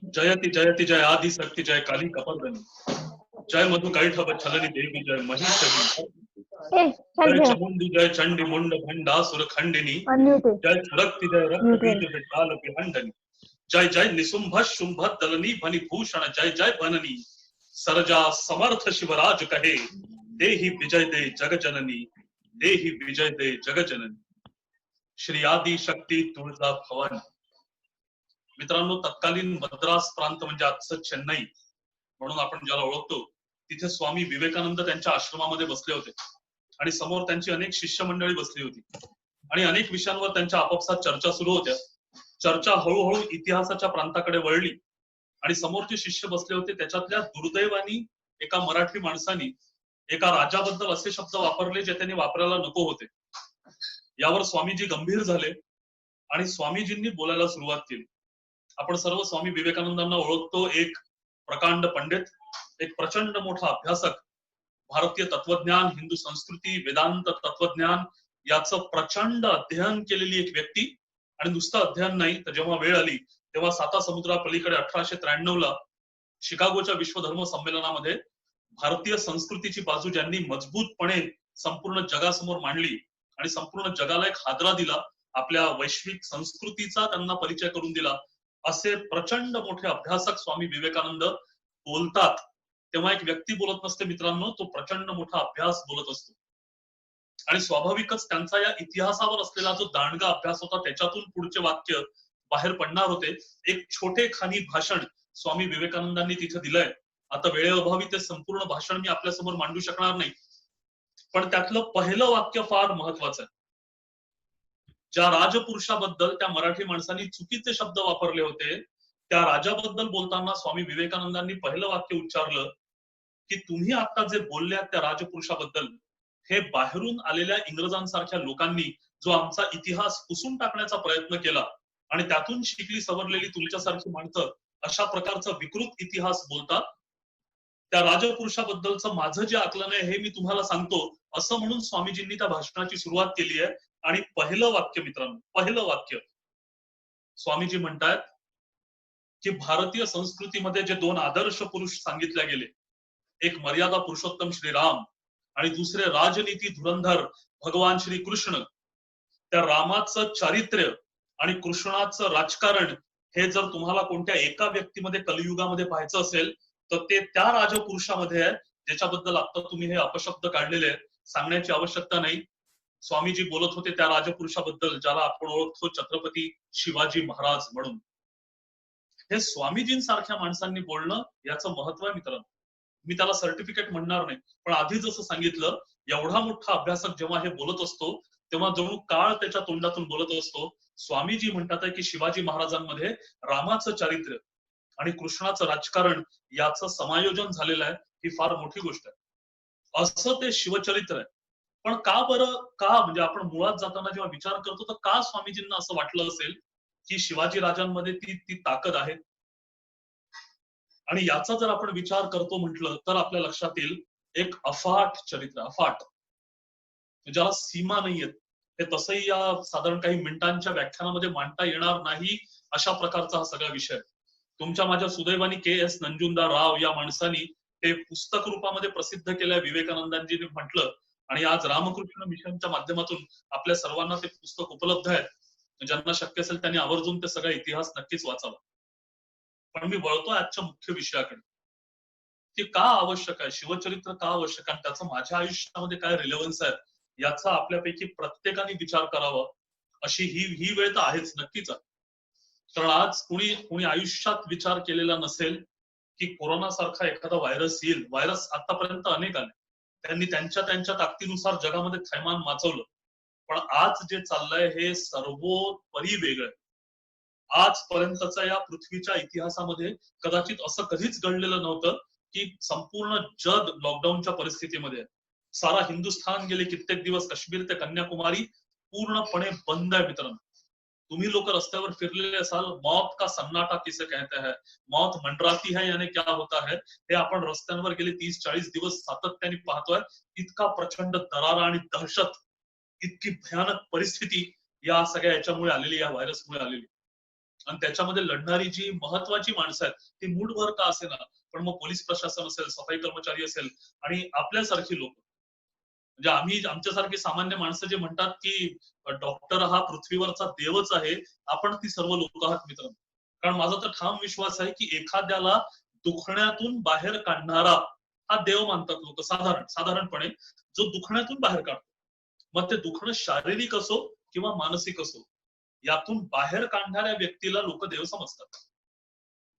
जयति जयति जय आदि शक्ति जय काली कपर्दनी जय मधु कैठव छलनी देवी जय महिषी जय चामुंडी जय चंडी मुंड भंडासुर खंडिनी जय रक्ति जय रक्त बीज विशाल विहंडनी जय जय निशुंभ शुंभ दलनी भनि भूषण जय जय बननी सरजा समर्थ शिवराज कहे देहि विजय दे जग जननी देहि विजय दे जग जननी श्री आदि शक्ती तुळजा भवानी. मित्रांनो, तत्कालीन मद्रास प्रांत म्हणजे आजचं चेन्नई म्हणून आपण ज्याला ओळखतो, तिथे स्वामी विवेकानंद त्यांच्या आश्रमामध्ये बसले होते आणि समोर त्यांची अनेक शिष्य मंडळी बसली होती आणि अनेक विषयांवर त्यांच्या आपापसात चर्चा सुरू होत्या. चर्चा हळूहळू इतिहासाच्या प्रांताकडे वळली आणि समोरचे शिष्य बसले होते त्याच्यातल्या दुर्दैवानी एका मराठी माणसानी एका राजाबद्दल असे शब्द वापरले जे त्यांनी वापरायला नको होते. यावर स्वामीजी गंभीर झाले आणि स्वामीजींनी बोलायला सुरुवात केली. आपण सर्व स्वामी विवेकानंदांना ओळखतो, एक प्रकांड पंडित, एक प्रचंड मोठा अभ्यासक, भारतीय तत्वज्ञान, हिंदू संस्कृती, वेदांत तत्वज्ञान याचं प्रचंड अध्ययन केलेली एक व्यक्ती. आणि नुसतं अध्ययन नाही, तर जेव्हा वेळ आली तेव्हा साता समुद्रापलीकडे 1893 शिकागोच्या विश्व धर्म संमेलनामध्ये भारतीय संस्कृतीची बाजू ज्यांनी मजबूतपणे संपूर्ण जगासमोर मांडली आणि संपूर्ण जगाला एक हादरा दिला, आपल्या वैश्विक संस्कृतीचा त्यांना परिचय करून दिला, असे प्रचंड मोठे अभ्यासक स्वामी विवेकानंद बोलतात तेव्हा एक व्यक्ती बोलत नसते मित्रांनो, तो प्रचंड मोठा अभ्यास बोलत असतो. आणि स्वाभाविकच त्यांचा या इतिहासावर असलेला जो दांडगा अभ्यास होता त्याच्यातून पुढचे वाक्य बाहेर पडणार होते. एक छोटे खानी भाषण स्वामी विवेकानंदांनी तिथे दिलंय. आता वेळेअभावी ते संपूर्ण भाषण मी आपल्यासमोर मांडू शकणार नाही, पण त्यातलं पहिलं वाक्य फार महत्वाचं आहे. ज्या राजपुरुषाबद्दल त्या मराठी माणसांनी चुकीचे शब्द वापरले होते, त्या राजाबद्दल बोलताना स्वामी विवेकानंदांनी पहिलं वाक्य उच्चारलं की तुम्ही आता जे बोलल्यात त्या राजपुरुषाबद्दल, हे बाहेरून आलेल्या इंग्रजांसारख्या लोकांनी जो आमचा इतिहास पुसून टाकण्याचा प्रयत्न केला आणि त्यातून शिकली सवरलेली तुमच्यासारखी माणसं अशा प्रकारचा विकृत इतिहास बोलतात. त्या राजपुरुषाबद्दलचं माझं जे आकलन आहे हे मी तुम्हाला सांगतो, असं म्हणून स्वामीजींनी त्या भाषणाची सुरुवात केली आहे. आणि पहिलं वाक्य मित्रांनो, पहिलं वाक्य स्वामीजी म्हणतात की भारतीय संस्कृतीमध्ये जे दोन आदर्श पुरुष सांगितले गेले, एक मर्यादा पुरुषोत्तम श्रीराम आणि दुसरे राजनीती धुरंधर भगवान श्री कृष्ण. त्या रामाचं चारित्र्य आणि कृष्णाचं राजकारण हे जर तुम्हाला कोणत्या एका व्यक्तीमध्ये कलियुगामध्ये पाहायचं असेल तर ते त्या राजपुरुषामध्ये आहे ज्याच्याबद्दल आता तुम्ही हे अपशब्द काढलेले आहेत. सांगण्याची आवश्यकता नाही. स्वामीजी बोलत होते त्या राजपुरुषाबद्दल ज्याला आपण ओळखतो छत्रपती शिवाजी महाराज म्हणून. हे स्वामीजींसारख्या माणसांनी बोलणं याचं महत्व आहे मित्रांनो. मी त्याला सर्टिफिकेट म्हणणार नाही, पण आधी जसं सांगितलं, एवढा मोठा अभ्यासक जेव्हा हे बोलत असतो तेव्हा जणू काळ त्याच्या तोंडातून बोलत असतो. स्वामीजी म्हणतात की शिवाजी महाराजांमध्ये रामाचं चारित्र्य आणि कृष्णाचं राजकारण याचं समायोजन झालेलं आहे, ही फार मोठी गोष्ट आहे. असं ते शिवचरित्र आहे. पण का बरं, का म्हणजे आपण मुळात जाताना जेव्हा विचार करतो तर का स्वामीजींना असं वाटलं असेल की शिवाजी राजांमध्ये ती ताकद आहे. आणि याचा जर आपण विचार करतो म्हटलं तर आपल्या लक्षात येईल एक अफाट चरित्र, अफाट, ज्याला सीमा नाहीयेत. हे तसंही या साधारण काही मिनिटांच्या व्याख्यानामध्ये मांडता येणार नाही अशा प्रकारचा हा सगळा विषय. तुमच्या माझ्या सुदैवानी के.एस. नंजुंडराव या माणसानी ते पुस्तक रूपामध्ये प्रसिद्ध केलंय, विवेकानंदांजींनी म्हटलं, आणि आज रामकृष्ण मिशनच्या माध्यमातून आपल्या सर्वांना ते पुस्तक उपलब्ध आहे. ज्यांना शक्य असेल त्यांनी आवर्जून ते सगळा इतिहास नक्कीच वाचावा. पण मी वळतो आजच्या मुख्य विषयाकडे की का आवश्यक आहे शिवचरित्र, का आवश्यक आहे, त्याचं माझ्या आयुष्यामध्ये काय रिलेव्हन्स आहे याचा आपल्यापैकी प्रत्येकाने विचार करावा. अशी ही वेळ तर आहेच, नक्कीच आहे. कारण आज कुणी आयुष्यात विचार केलेला नसेल की कोरोना सारखा एखादा व्हायरस येईल. व्हायरस आतापर्यंत अनेक आले, त्यांनी त्यांच्या ताकदीनुसार जगामध्ये थैमान माचवलं, पण आज जे चाललंय हे सर्वोपरी वेगळं. आजपर्यंतच्या या पृथ्वीच्या इतिहासामध्ये कदाचित असं कधीच घडलेलं नव्हतं की संपूर्ण जग लॉकडाऊनच्या परिस्थितीमध्ये. सारा हिंदुस्थान गेले कित्येक दिवस, काश्मीर ते कन्याकुमारी पूर्णपणे बंद आहे मित्रांनो. तुम्ही लोक रस्त्यावर फिरलेले असाल, मौत का सन्नाटा किसे कहते हैं, मौत मंडराती है यानी क्या होता है, हे आपण रस्त्यांवर गेले 30-40 दिवस सातत्याने पाहतोय. इतका प्रचंड दरारा आणि दहशत, इतकी भयानक परिस्थिती या सगळ्या याच्यामुळे आलेली, या व्हायरसमुळे आलेली. आणि त्याच्यामध्ये लढणारी जी महत्वाची माणसं आहेत ती मूठभर का असेना, पण मग पोलीस प्रशासन असेल, सफाई कर्मचारी असेल आणि आपल्यासारखी लोक, म्हणजे आम्ही आमच्यासारखी सामान्य माणसं जे म्हणतात की डॉक्टर हा पृथ्वीवरचा देवच आहे, आपण ती सर्व लोक आहात मित्रांनो. कारण माझा तर ठाम विश्वास आहे की एखाद्याला दुखण्यातून बाहेर काढणारा हा देव मानतात लोक, साधारणपणे जो दुखण्यातून बाहेर काढतो. मग ते दुखणं शारीरिक असो किंवा मानसिक असो, यातून बाहेर काढणाऱ्या व्यक्तीला लोक देव समजतात.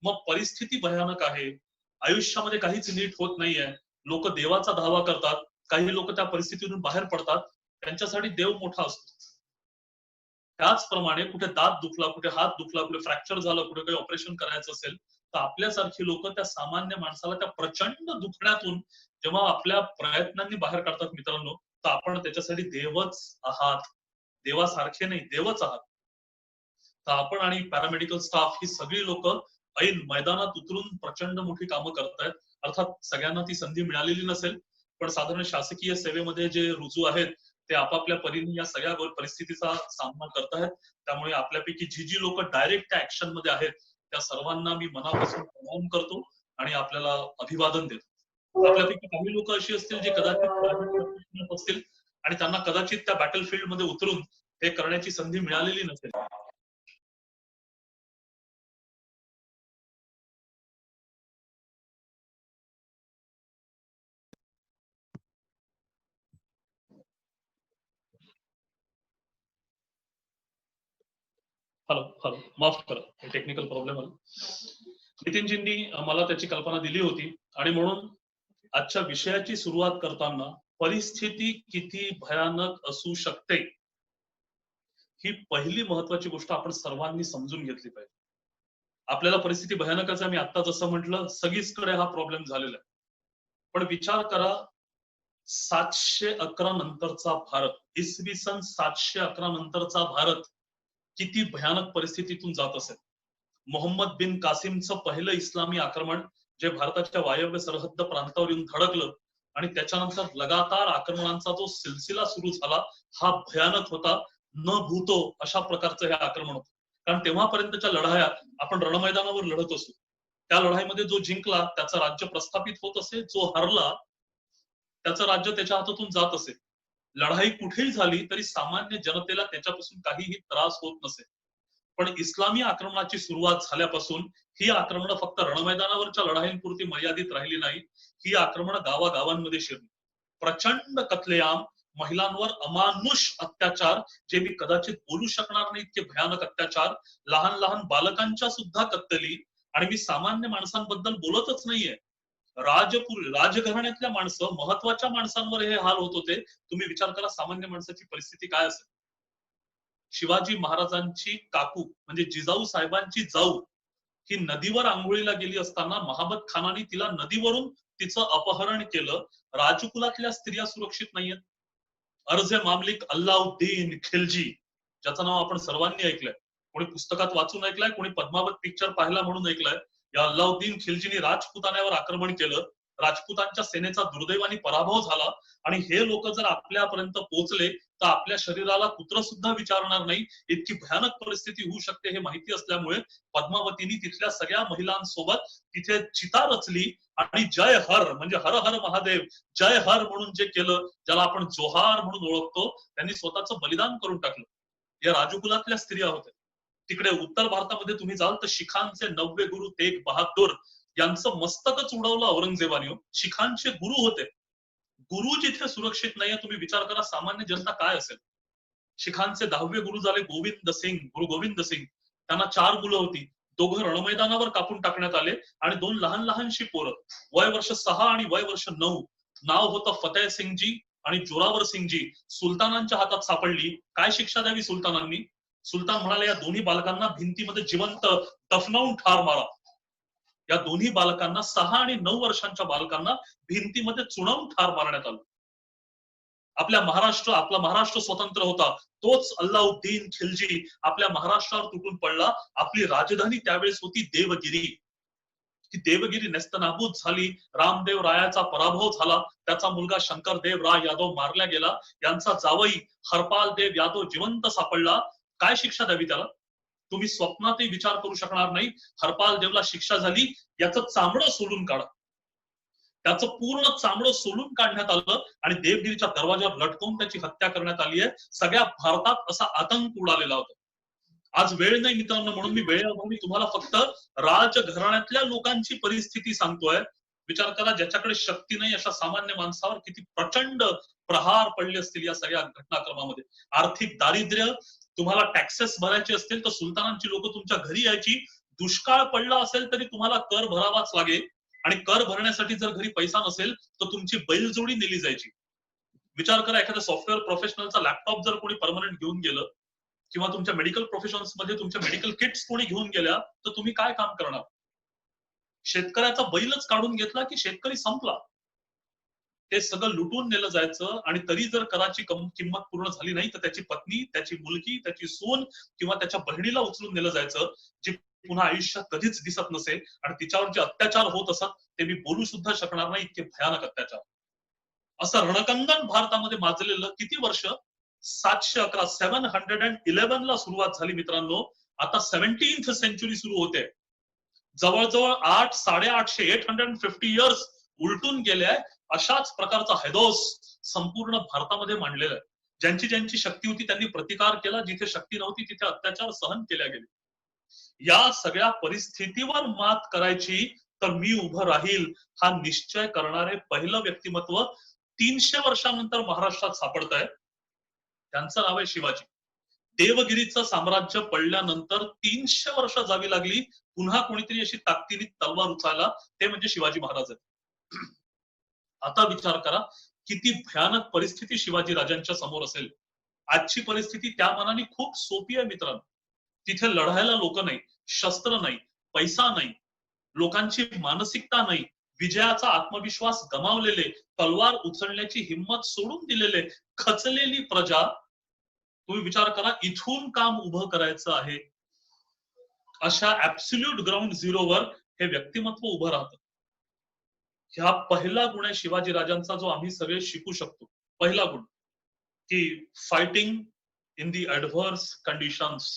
मग परिस्थिती भयानक आहे, आयुष्यामध्ये काहीच नीट होत नाहीये, लोक देवाचा धावा करतात, काही लोक त्या परिस्थितीतून बाहेर पडतात, त्यांच्यासाठी देव मोठा असतो. त्याचप्रमाणे कुठे दात दुखला, कुठे हात दुखला, कुठे फ्रॅक्चर झालं, कुठे काही ऑपरेशन करायचं असेल, तर आपल्यासारखी लोक त्या सामान्य माणसाला त्या प्रचंड दुखण्यातून जेव्हा आपल्या प्रयत्नांनी बाहेर काढतात मित्रांनो, तर आपण त्याच्यासाठी देवच आहात. देवासारखे नाही, देवच आहात. तर आपण आणि पॅरामेडिकल स्टाफ ही सगळी लोक ऐन मैदानात उतरून प्रचंड मोठी कामं करतायत. अर्थात सगळ्यांना ती संधी मिळालेली नसेल, पण साधारण शासकीय सेवेमध्ये जे रुजू आहेत ते आपापल्या परीने या सगळ्या परिस्थितीचा सामना करतायत. त्यामुळे आपल्यापैकी जी लोक डायरेक्ट त्या ऍक्शन मध्ये आहेत त्या सर्वांना मी मनापासून प्रणाम करतो आणि आपल्याला अभिवादन देतो. आपल्यापैकी काही लोक अशी असतील जे कदाचित असतील आणि त्यांना कदाचित त्या बॅटलफील्ड मध्ये उतरून हे करण्याची संधी मिळालेली नसेल. हॅलो हॅलो, माफ करा, टेक्निकल प्रॉब्लेम आला. नितीनजींनी मला त्याची कल्पना दिली होती आणि म्हणून आजच्या विषयाची सुरुवात करताना परिस्थिती किती भयानक असू शकते ही पहिली महत्वाची गोष्ट आपण सर्वांनी समजून घेतली पाहिजे. आपल्याला परिस्थिती भयानकच आहे, मी आता जसं म्हटलं सगळीचकडे हा प्रॉब्लेम झालेला आहे. पण विचार करा, 711 नंतरचा भारत, इसवी सन 711 नंतरचा भारत किती भयानक परिस्थितीतून जात असेल. मोहम्मद बिन कासिमचं पहिलं इस्लामी आक्रमण जे भारताच्या वायव्य सरहद्द प्रांतावर येऊन धडकलं आणि त्याच्यानंतर लगातार आक्रमणांचा जो सिलसिला सुरू झाला, हा भयानक होता. न भूतो अशा प्रकारचं हे आक्रमण होतं. कारण तेव्हापर्यंतच्या लढाया आपण रणमैदानावर लढत असू, त्या लढाईमध्ये जो जिंकला त्याचं राज्य प्रस्थापित होत असे, जो हरला त्याचं राज्य त्याच्या हातातून जात असे. लढाई कुठेही झाली तरी सामान्य जनतेला त्याच्यापासून काहीही त्रास होत नसे. पण इस्लामी आक्रमणाची सुरुवात झाल्यापासून ही आक्रमण फक्त रणमैदानावरच्या लढाईंपुरती मर्यादित राहिली नाही, ही आक्रमण गावागावांमध्ये शिरली. प्रचंड कत्लेआम, महिलांवर अमानुष अत्याचार, जे मी कदाचित बोलू शकणार नाही इतके भयानक अत्याचार, लहान लहान बालकांच्या सुद्धा कत्तली. आणि मी सामान्य माणसांबद्दल बोलतच नाहीये, राजघराण्यातल्या माणसं, महत्वाच्या माणसांवर हे हाल होत होते. तुम्ही विचार करा सामान्य माणसाची परिस्थिती काय असेल. शिवाजी महाराजांची काकू म्हणजे जिजाऊ साहेबांची जाऊ ही नदीवर आंघोळीला गेली असताना महाबत खानाने तिला नदीवरून तिचं अपहरण केलं. राजकुलातल्या स्त्रिया सुरक्षित नाहीयेत. अर्ज मामलिक अल्लाउद्दीन खिलजी, ज्याचं नाव आपण सर्वांनी ऐकलंय, कोणी पुस्तकात वाचून ऐकलंय, कोणी पद्मावत पिक्चर पाहिला म्हणून ऐकलंय. या अल्लाउद्दीन खिलजीने राजपुतान्यावर आक्रमण केलं. राजपुतांच्या सेनेचा दुर्दैवाने पराभव झाला आणि हे लोक जर आपल्यापर्यंत पोहोचले तर आपल्या शरीराला कुत्र सुद्धा विचारणार नाही, इतकी भयानक परिस्थिती होऊ शकते हे माहिती असल्यामुळे पद्मावतीने तिथल्या सगळ्या महिलांसोबत तिथे चिता रचली आणि जय हर म्हणजे हर हर महादेव जय हर म्हणून जे केलं, ज्याला आपण जोहार म्हणून ओळखतो, त्यांनी स्वतःचं बलिदान करून टाकलं. या राजकुलातल्या स्त्रिया होत्या. तिकडे उत्तर भारतामध्ये तुम्ही जाल तर शिखांचे 9वे गुरु तेग बहादूर यांचं मस्तकच उडवलं औरंगजेबाने. शिखांचे गुरु होते. गुरु जिथे सुरक्षित नाहीये, तुम्ही विचार करा सामान्य जनता काय असेल. शिखांचे 10वे गुरु झाले गोविंद सिंग, गुरु गोविंद सिंग. त्यांना 4 मुलं होती. दोघं रणमैदानावर कापून टाकण्यात आले आणि 2 लहान लहानशी पोरं, वय वर्ष 6 आणि वय वर्ष 9. नाव होतं फतेह सिंगजी आणि जोरावर सिंगजी. सुलतानांच्या हातात सापडली. काय शिक्षा द्यावी सुलतानांनी? सुलतान म्हणाले या दोन्ही बालकांना भिंतीमध्ये जिवंत दफनावून ठार मारा. या दोन्ही बालकांना 6 आणि 9 वर्षांच्या बालकांना भिंतीमध्ये चुणवून ठार मारण्यात आलं. आपला महाराष्ट्र स्वतंत्र होता, तोच अल्लाउद्दीन खिलजी आपल्या महाराष्ट्रावर तुटून पडला. आपली राजधानी त्यावेळेस होती देवगिरी. ती देवगिरी नेस्तनाबूत झाली. रामदेव रायाचा पराभव झाला. त्याचा मुलगा शंकरदेव राय यादव मारला गेला. यांचा जावई हरपाल देव यादव जिवंत सापडला. काय शिक्षा द्यावी त्याला? तुम्ही स्वप्नातही विचार करू शकणार नाही. हरपाल देवला शिक्षा झाली, याचं चामडं सोलून काढा. त्याचं पूर्ण चामडं सोलून काढण्यात आलं आणि देवगिरीच्या दरवाजावर लटकवून त्याची हत्या करण्यात आली आहे. सगळ्या भारतात असा आतंक उडालेला होता. आज वेळ नाही मित्रांनो, म्हणून मी वेळेअभावी तुम्हाला फक्त राजघराण्यातल्या लोकांची परिस्थिती सांगतोय. विचार करा, ज्याच्याकडे शक्ती नाही अशा सामान्य माणसावर किती प्रचंड प्रहार पडले असतील या सगळ्या घटनाक्रमामध्ये. आर्थिक दारिद्र्य, तुम्हाला टॅक्सेस भरायचे असतील तर सुलतानांची लोक तुमच्या घरी यायची. दुष्काळ पडला असेल तरी तुम्हाला कर भरावाच लागेल आणि कर भरण्यासाठी जर घरी पैसा नसेल तर तुमची बैलजोडी नेली जायची. विचार करा, एखाद्या सॉफ्टवेअर प्रोफेशनलचा लॅपटॉप जर कोणी परमनंट घेऊन गेलं किंवा तुमच्या मेडिकल प्रोफेशन्स मध्ये तुमच्या मेडिकल किट्स कोणी घेऊन गेल्या तर तुम्ही काय काम करणार? शेतकऱ्याचा बैलच काढून घेतला की शेतकरी संपला. ते सगळं लुटून नेलं जायचं आणि तरी जर कराची किंमत पूर्ण झाली नाही तर त्याची पत्नी, त्याची मुलगी, त्याची सून किंवा त्याच्या बहिणीला उचलून नेलं जायचं, जी पुन्हा आयुष्यात कधीच दिसत नसेल. आणि तिच्यावर जे अत्याचार होत असत ते मी बोलू सुद्धा शकणार नाही, इतके भयानक अत्याचार. असं रणकंदन भारतामध्ये माजलेलं किती वर्ष? 711 711 ला सुरुवात झाली मित्रांनो, आता 17th सेंचुरी सुरू होते. जवळजवळ 800-850 इयर्स उलटून गेल्या. अशाच प्रकारचा हैदोस संपूर्ण भारतामध्ये मांडलेला आहे. ज्यांची ज्यांची शक्ती होती त्यांनी प्रतिकार केला, जिथे शक्ती नव्हती तिथे अत्याचार सहन केल्या गेले. या सगळ्या परिस्थितीवर मात करायची तर मी उभं राहील हा निश्चय करणारे पहिलं व्यक्तिमत्व 300 वर्षांनंतर महाराष्ट्रात सापडत आहे. त्यांचं नाव आहे शिवाजी. देवगिरीचं साम्राज्य पडल्यानंतर 300 वर्ष जावी लागली पुन्हा कोणीतरी अशी ताकदीने तलवार उचलायला, ते म्हणजे शिवाजी महाराज आहेत. आता विचार करा किती भयानक परिस्थिती शिवाजी राजांच्या समोर असेल. आजची परिस्थिती त्या मानाने खूप सोपी आहे मित्रांनो. तिथे लढायला लोक नाही, शस्त्र नाही, पैसा नाही, लोकांची मानसिकता नाही, विजयाचा आत्मविश्वास गमावलेले, तलवार उचलण्याची हिंमत सोडून दिलेले, खचलेली प्रजा. तुम्ही विचार करा, इथून काम उभं करायचं आहे, अशा ऍब्सोल्यूट ग्राउंड झिरोवर हे व्यक्तिमत्व उभं राहतं. ह्या पहिला गुण आहे शिवाजी राजांचा, जो आम्ही सगळे शिकू शकतो. पहिला गुण की fighting in the adverse conditions.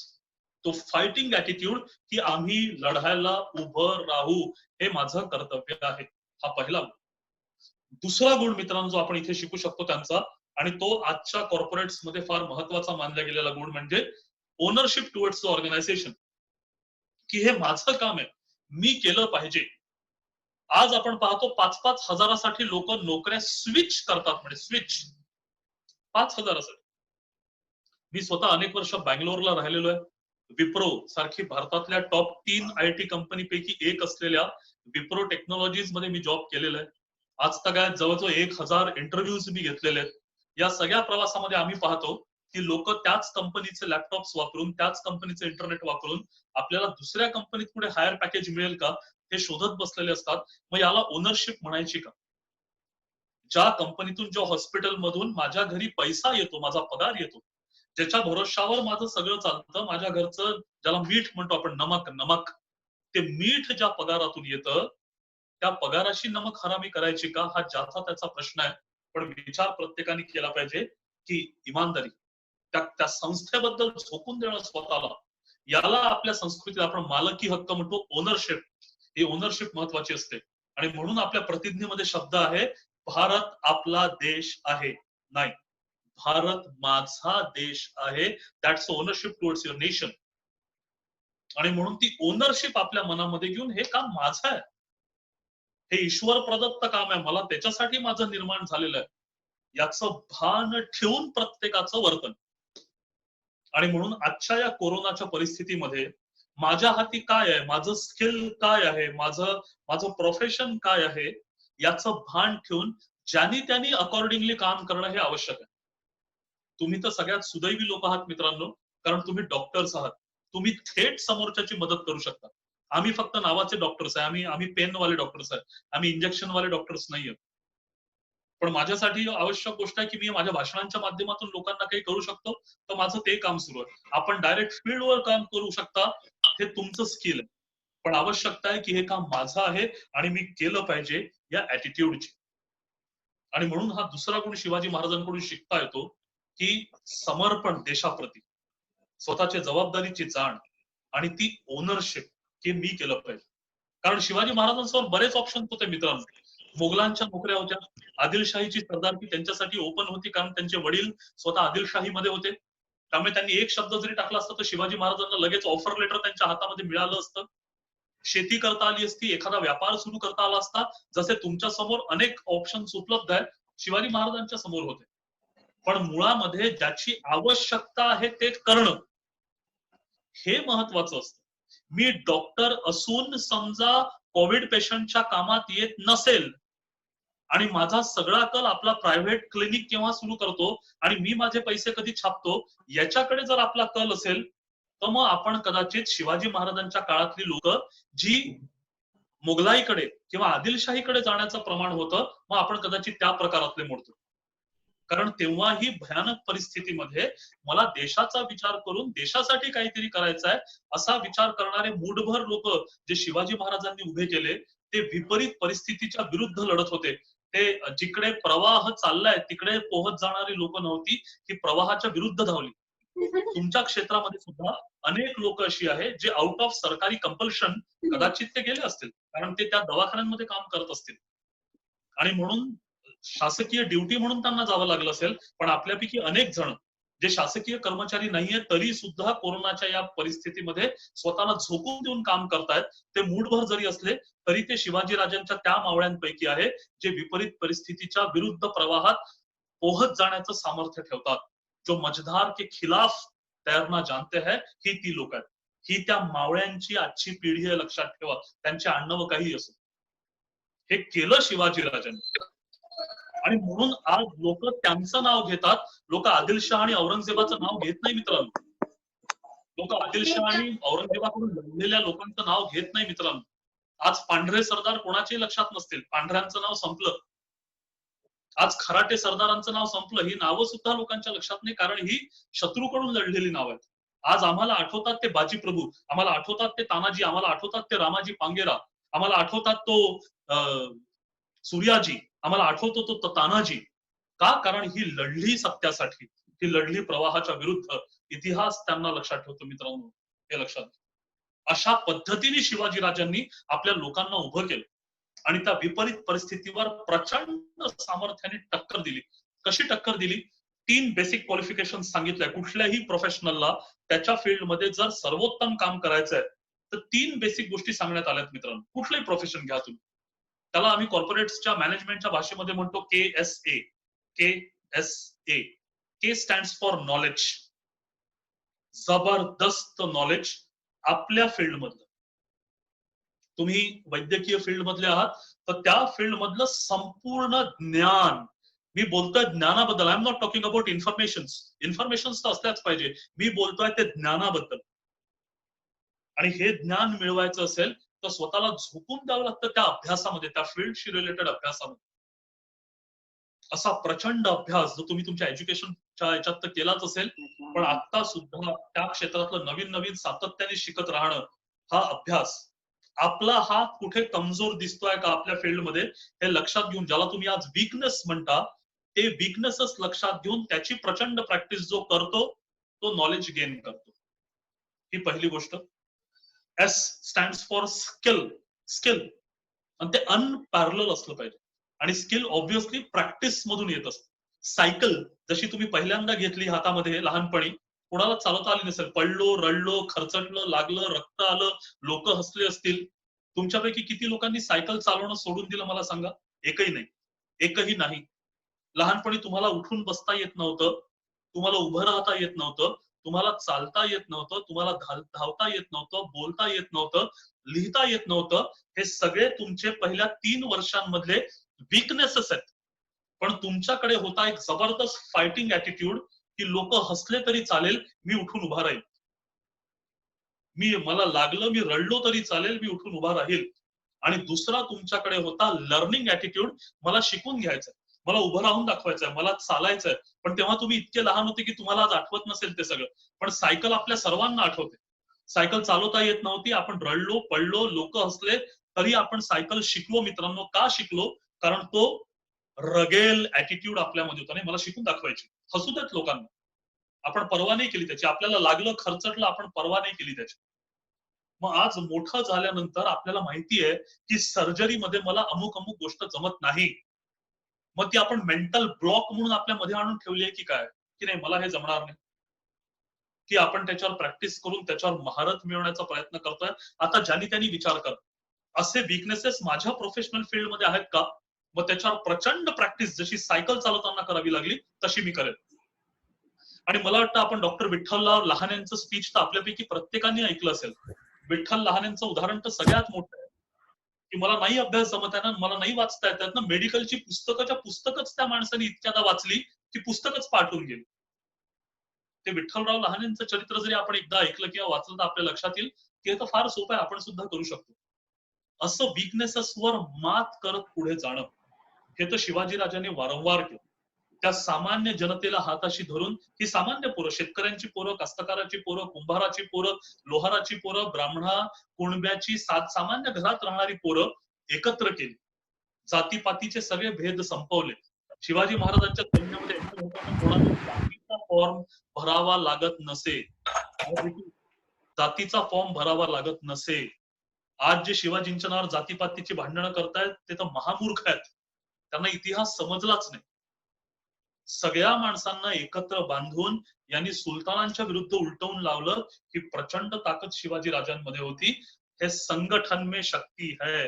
तो फायटिंग ऍटिट्यूड की आम्ही लढायला उभं राहू, हे माझं कर्तव्य आहे. हा पहिला गुण. दुसरा गुण मित्रांनो जो आपण इथे शिकू शकतो त्यांचा, आणि तो आजच्या कॉर्पोरेट्स मध्ये फार महत्वाचा मानला गेलेला गुण म्हणजे ओनरशिप टुवर्ड्स द ऑर्गनायझेशन. की हे माझं काम आहे, मी केलं पाहिजे. आज आपण पाहतो 5-5 हजारासाठी लोक नोकऱ्या स्विच करतात, म्हणजे स्विच 5,000साठी. मी स्वतः अनेक वर्ष बँगलोरला राहिलेलो आहे. विप्रो सारखी भारतातल्या टॉप 3 IT कंपनी पैकी एक असलेल्या विप्रो टेक्नॉलॉजीज मध्ये मी जॉब केलेला आहे. आज तक जवळजवळ 1000 इंटरव्ह्यूज मी घेतलेले आहेत. या सगळ्या प्रवासामध्ये आम्ही पाहतो की लोक त्याच कंपनीचे लॅपटॉप्स वापरून, त्याच कंपनीचे इंटरनेट वापरून आपल्याला दुसऱ्या कंपनीत पुढे हायर पॅकेज मिळेल का हे शोधत बसलेले असतात. मग याला ओनरशिप म्हणायची का? ज्या कंपनीतून, ज्या हॉस्पिटल मधून माझ्या घरी पैसा येतो, माझा पगार येतो, ज्याच्या भरोशावर माझं सगळं चालतं, माझ्या घरचं ज्याला मीठ म्हणतो आपण, नमक नमक, ते मीठ ज्या पगारातून येतं त्या पगाराशी नमक हरामी करायची का, हा ज्याचा त्याचा प्रश्न आहे. पण विचार प्रत्येकाने केला पाहिजे की इमानदारी, त्या संस्थेबद्दल झोकून देणं स्वतःला, याला आपल्या संस्कृतीत आपण मालकी हक्क म्हणतो, ओनरशिप. ही ओनरशिप महत्वाची असते. आणि म्हणून आपल्या प्रतिज्ञेमध्ये शब्द आहे, भारत आपला देश आहे. नाही, भारत माझा देश आहे. That's ownership towards your nation. आणि म्हणून ती ओनरशिप आपल्या मनामध्ये घेऊन हे काम माझं आहे, हे ईश्वर प्रदत्त काम आहे, मला त्याच्यासाठी माझं निर्माण झालेलं आहे, याचं भान ठेवून प्रत्येकाचं वर्तन. आणि म्हणून आजच्या या कोरोनाच्या परिस्थितीमध्ये माझ्या हाती काय आहे, माझं स्किल काय आहे, माझं प्रोफेशन काय आहे, याचं भान ठेवून ज्यांनी त्यांनी अकॉर्डिंगली काम करणं हे आवश्यक आहे. तुम्ही तर सगळ्यात सुदैवी लोक आहात मित्रांनो, कारण तुम्ही डॉक्टर्स आहात. तुम्ही थेट समोरच्याची मदत करू शकता. आम्ही फक्त नावाचे डॉक्टर्स आहे, आम्ही पेनवाले डॉक्टर्स आहे, आम्ही इंजेक्शनवाले डॉक्टर्स नाहीये. पण माझ्यासाठी आवश्यक गोष्ट आहे की मी माझ्या भाषणांच्या माध्यमातून लोकांना काही करू शकतो, तर माझं ते काम सुरू आहे. आपण डायरेक्ट फील्डवर काम करू शकता, हे तुमचं स्किल आहे. पण आवश्यकता आहे की हे काम माझं आहे आणि मी केलं पाहिजे या ऍटिट्यूडची. आणि म्हणून हा दुसरा गुण शिवाजी महाराजांकडून शिकता येतो की समर्पण देशाप्रती, स्वतःच्या जबाबदारीची जाण. आणि ती ओनरशिप हे मी केलं पाहिजे. कारण शिवाजी महाराजांसमोर बरेच ऑप्शन होते मित्रांनो. मोगलांच्या नोकऱ्या होत्या, आदिलशाहीची सरदारकी त्यांच्यासाठी ओपन होती, कारण त्यांचे वडील स्वतः आदिलशाहीमध्ये होते. त्यामुळे त्यांनी एक शब्द जरी टाकला असता तर शिवाजी महाराजांना लगेच ऑफर लेटर त्यांच्या हातामध्ये मिळालं असतं. शेती करता आली असती, एखादा व्यापार सुरू करता आला असता. जसे तुमच्या समोर अनेक ऑप्शन्स उपलब्ध आहेत, शिवाजी महाराजांच्या समोर होते. पण मुळामध्ये ज्याची आवश्यकता आहे ते करणं हे महत्वाचं असतं. मी डॉक्टर असून समजा कोविड पेशंटच्या कामात येत नसेल आणि माझा सगळा कल आपला प्रायव्हेट क्लिनिक केव्हा सुरू करतो आणि मी माझे पैसे कधी छापतो याच्याकडे जर आपला कल असेल तर मग आपण कदाचित शिवाजी महाराजांच्या काळातली लोक जी मुघलाईकडे किंवा आदिलशाहीकडे जाण्याचं प्रमाण होतं, मग आपण कदाचित त्या प्रकारातले मोडतो. कारण तेव्हाही भयानक परिस्थितीमध्ये मला देशाचा विचार करून देशासाठी काहीतरी करायचं आहे असा विचार करणारे मूठभर लोक जे शिवाजी महाराजांनी उभे केले ते विपरीत परिस्थितीच्या विरुद्ध लढत होते. ते जिकडे प्रवाह चाललाय तिकडे पोहत जाणारी लोक नव्हती, की प्रवाहाच्या विरुद्ध धावली. तुमच्या क्षेत्रामध्ये सुद्धा अनेक लोक अशी आहेत जे आउट ऑफ सरकारी कंपल्शन कदाचित ते गेले असतील, कारण ते त्या दवाखान्यांमध्ये काम करत असतील आणि म्हणून शासकीय ड्युटी म्हणून त्यांना जावं लागलं असेल. पण आपल्यापैकी अनेक जण जे शासकीय कर्मचारी नाहीये तरी सुद्धा कोरोनाच्या या परिस्थितीमध्ये स्वतःला झोकून देऊन काम करतायत. ते मूठभर जरी असले तरी ते शिवाजी राजांच्या त्या मावळ्यांपैकी आहे जे विपरीत परिस्थितीच्या विरुद्ध प्रवाहात पोहत जाण्याचं सामर्थ्य ठेवतात. जो मझधार के खिलाफ तैरना जानते हैं ही ती लोक आहेत. ही त्या मावळ्यांची आजची पिढी आहे, लक्षात ठेवा. त्यांचे आडनाव काही असो, हे केलं शिवाजी राजांनी. आणि म्हणून आज लोक त्यांचं नाव घेतात. लोक आदिलशाह आणि औरंगजेबाचं नाव घेत नाही मित्रांनो. लोक आदिलशाह आणि औरंगजेबाकडून लढलेल्या लोकांचं नाव घेत नाही मित्रांनो. आज पांढरे सरदार कोणाच्याही लक्षात नसतील, पांढऱ्यांचं नाव संपलं. आज खराटे सरदारांचं नाव संपलं, ही नावं सुद्धा लोकांच्या लक्षात नाही, कारण ही शत्रूकडून लढलेली नाव आहेत. आज आम्हाला आठवतात ते बाजी प्रभू, आम्हाला आठवतात ते तानाजी, आम्हाला आठवतात ते रामाजी पांगेरा, आम्हाला आठवतात तो सूर्याजी, आम्हाला आठवतो तो तानाजी. का? कारण ही लढली सत्यासाठी, ही लढली प्रवाहाच्या विरुद्ध. इतिहास त्यांना लक्षात ठेवतो मित्रांनो, हे लक्षात. अशा पद्धतीने शिवाजी राजांनी आपल्या लोकांना उभं केलं आणि त्या विपरीत परिस्थितीवर प्रचंड सामर्थ्याने टक्कर दिली. कशी टक्कर दिली? 3 बेसिक क्वालिफिकेशन सांगितलंय. कुठल्याही प्रोफेशनलला त्याच्या फील्डमध्ये जर सर्वोत्तम काम करायचंय तर 3 बेसिक गोष्टी सांगण्यात आल्यात मित्रांनो. कुठलंही प्रोफेशन घ्या तुम्ही, त्याला आम्ही कॉर्पोरेट्सच्या मॅनेजमेंटच्या भाषेमध्ये म्हणतो KSA. KSA. K stands for knowledge. जबरदस्त नॉलेज आपल्या फील्ड मधलं. तुम्ही वैद्यकीय फील्ड मधले आहात तर त्या फील्ड मधलं संपूर्ण ज्ञान. मी बोलतोय ज्ञानाबद्दल. I am not talking about information तर असल्याच पाहिजे. मी बोलतोय ते ज्ञानाबद्दल. आणि हे ज्ञान मिळवायचं असेल तर स्वतःला झोकून द्यावं लागतं त्या अभ्यासामध्ये, त्या फील्डशी रिलेटेड अभ्यासामध्ये. असा प्रचंड अभ्यास जो तुम्ही तुमच्या एज्युकेशनच्या याच्यात तर केलाच असेल, पण आता सुद्धा त्या क्षेत्रातलं नवीन नवीन सातत्याने शिकत राहणं, हा अभ्यास. आपला हात कुठे कमजोर दिसतोय का आपल्या फील्डमध्ये हे लक्षात घेऊन, ज्याला तुम्ही आज वीकनेस म्हणता, ते वीकनेसच लक्षात घेऊन त्याची प्रचंड प्रॅक्टिस जो करतो तो नॉलेज गेन करतो. ही पहिली गोष्ट. S stands for skill. Skill आणि ते अनपॅरलल असलं पाहिजे. आणि स्किल ऑब्व्हियसली प्रॅक्टिस मधून येत असतं. सायकल जशी तुम्ही पहिल्यांदा घेतली हातामध्ये लहानपणी, कोणाला चालवता आली नसेल, पडलो, रडलो, खरचटलं, लागलं, रक्त आलं, लोक हसले असतील. तुमच्यापैकी किती लोकांनी सायकल चालवणं सोडून दिलं मला सांगा? एकही नाही. एकही नाही. लहानपणी तुम्हाला उठून बसता येत नव्हतं, तुम्हाला उभं राहता येत नव्हतं, तुम्हाला चालता येत नव्हतं, तुम्हाला धावता येत नव्हतं, बोलता येत नव्हतं, लिहिता येत नव्हतं. हे सगळे तुमचे पहिल्या 3 वर्षांमधले वीकनेसेस आहेत. पण तुमच्याकडे होता एक जबरदस्त फायटिंग ऍटिट्यूड, की लोक हसले तरी चालेल, मी उठून उभा राहील. मला लागलं, मी रडलो तरी चालेल, मी उठून उभा राहील. आणि दुसरा तुमच्याकडे होता लर्निंग ऍटिट्यूड, मला शिकून घ्यायचंय, मला उभं राहून दाखवायचंय, मला चालायचंय. पण तेव्हा तुम्ही इतके लहान होते की तुम्हाला आज आठवत नसेल ते सगळं. पण सायकल आपल्या सर्वांना आठवते. सायकल चालवता येत नव्हती, आपण रडलो, पडलो, लोक हसले, तरी आपण सायकल शिकलो मित्रांनो. का शिकलो? कारण तो रगेल ऍटिट्यूड आपल्यामध्ये होता. नाही, मला शिकून दाखवायची, हसू देत लोकांना. आपण पर्वा नाही केली त्याची. आपल्याला लागलं, खरचटलं, आपण पर्वा नाही केली त्याची. मग आज मोठं झाल्यानंतर आपल्याला माहिती आहे की सर्जरीमध्ये मला अमुक अमुक गोष्ट जमत नाही, मग ती आपण मेंटल ब्लॉक म्हणून आपल्या मध्ये आणून ठेवली आहे की काय, की नाही मला हे जमणार नाही, की आपण त्याच्यावर प्रॅक्टिस करून त्याच्यावर महारत मिळवण्याचा प्रयत्न करतोय. आता ज्यांनी त्यांनी विचार कर, असे विकनेसेस माझ्या प्रोफेशनल फील्ड मध्ये आहेत का, मग त्याच्यावर प्रचंड प्रॅक्टिस जशी सायकल चालवताना करावी लागली तशी मी करेन. आणि मला वाटतं आपण डॉक्टर विठ्ठलराव लहानेंचं स्पीच तर आपल्यापैकी प्रत्येकाने ऐकलं असेल. विठ्ठल लहानेंचं उदाहरण तर सगळ्यात मोठं आहे, की मला नाही अभ्यास जमत आहे ना, मला नाही वाचता येतात ना, मेडिकलची पुस्तकाच्या पुस्तकच त्या माणसाने इतक्यादा वाचली की पुस्तकच पाठवून गेली. ते विठ्ठलराव लहानेंचं चरित्र जरी आपण एकदा ऐकलं किंवा वाचलं तर आपल्या लक्षात येईल की हे तर फार सोपं आहे, आपण सुद्धा करू शकतो. असं विकनेसेसवर मात करत पुढे जाणं, हे तर शिवाजी राजांनी वारंवार केलं. त्या सामान्य जनतेला हाताशी धरून ही सामान्य पोरं, शेतकऱ्यांची पोरं, कास्तकाराची पोरं, कुंभाराची पोरं, लोहाराची पोरं, ब्राह्मणा कुणब्याची सामान्य घरात राहणारी पोरं एकत्र केली. जातीपातीचे सगळे भेद संपवले. शिवाजी महाराजांच्या सैन्यामध्ये एंटर होताना कोणाला जातीचा फॉर्म भरावा लागत नसे. जातीचा फॉर्म भरावा लागत नसे. आज जे शिवाजींच्या नावावर जातीपातीची भांडणं करतायत ते तर महामूर्ख आहेत. त्यांना इतिहास समजलाच नाही. सगळ्या माणसांना एकत्र बांधून यांनी सुलतानांच्या विरुद्ध उलटवून लावलं, ही प्रचंड ताकद शिवाजी राजांमध्ये होती. हे संगठन में शक्ती है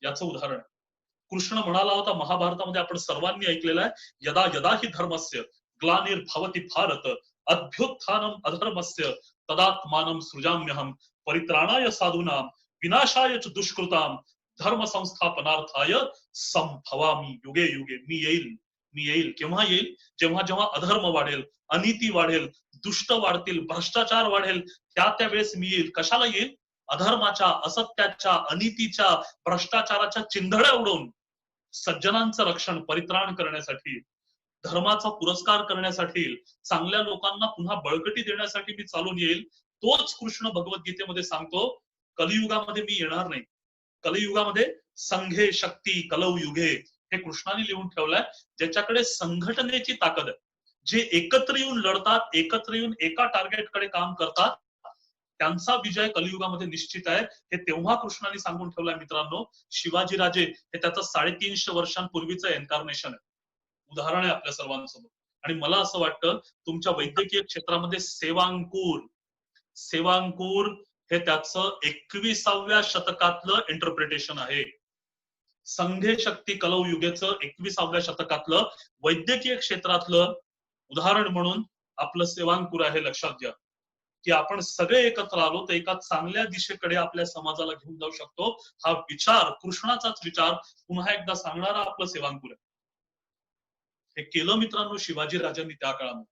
याचं उदाहरण. कृष्ण म्हणाला होता महाभारतामध्ये, आपण सर्वांनी ऐकलेलं आहे, यदा यदा हि धर्मस्य ग्लानिर्भवति भारत अभ्युत्थानम अधर्मस्य तदात्मानं सृजाम्यहम परित्राणाय साधूनां विनाशाय च दुष्कृतां धर्म संस्थापनार्थाय संभवामी युगे युगे. मी येईल. केव्हा येईल? जेव्हा जेव्हा अधर्म वाढेल, अनिती वाढेल, दुष्ट वाढतील, भ्रष्टाचार वाढेल, त्या वेळेस मी येईल. कशाला येईल? अधर्माच्या, असत्याच्या, अनितीच्या, भ्रष्टाचाराच्या चिंधड्या उडवून सज्जनांचं रक्षण, परित्राण करण्यासाठी, धर्माचा पुरस्कार करण्यासाठी, चांगल्या लोकांना पुन्हा बळकटी देण्यासाठी मी चालून येईल. तोच कृष्ण भगवद्गीतेमध्ये सांगतो, कलियुगामध्ये मी येणार नाही. कलियुगामध्ये संघे शक्ती कलौ युगे हे कृष्णाने लिहून ठेवलंय. ज्याच्याकडे संघटनेची ताकद आहे, जे एकत्र येऊन लढतात, एकत्र येऊन एका टार्गेटकडे काम करतात, त्यांचा विजय कलियुगामध्ये निश्चित आहे. हे तेव्हा कृष्णाने सांगून ठेवलंय मित्रांनो. शिवाजी राजे हे त्याचं 350 वर्षांपूर्वीचं एन्कार्नेशन आहे, उदाहरण आहे आपल्या सर्वांसमोर. आणि मला असं वाटतं तुमच्या वैद्यकीय क्षेत्रामध्ये सेवांकूर हे त्याचं 21व्या शतकातलं इंटरप्रिटेशन आहे. संघे शक्ती कलौ युगेचं 21व्या शतकातलं वैद्यकीय क्षेत्रातलं उदाहरण म्हणून आपलं सेवांकूर आहे. लक्षात घ्या की आपण सगळे एकत्र आलो तर एका चांगल्या दिशेकडे आपल्या समाजाला घेऊन जाऊ शकतो. हा विचार, कृष्णाचाच विचार पुन्हा एकदा सांगणारा आपलं सेवांकूर आहे. हे केलं मित्रांनो शिवाजी राजांनी त्या काळामध्ये,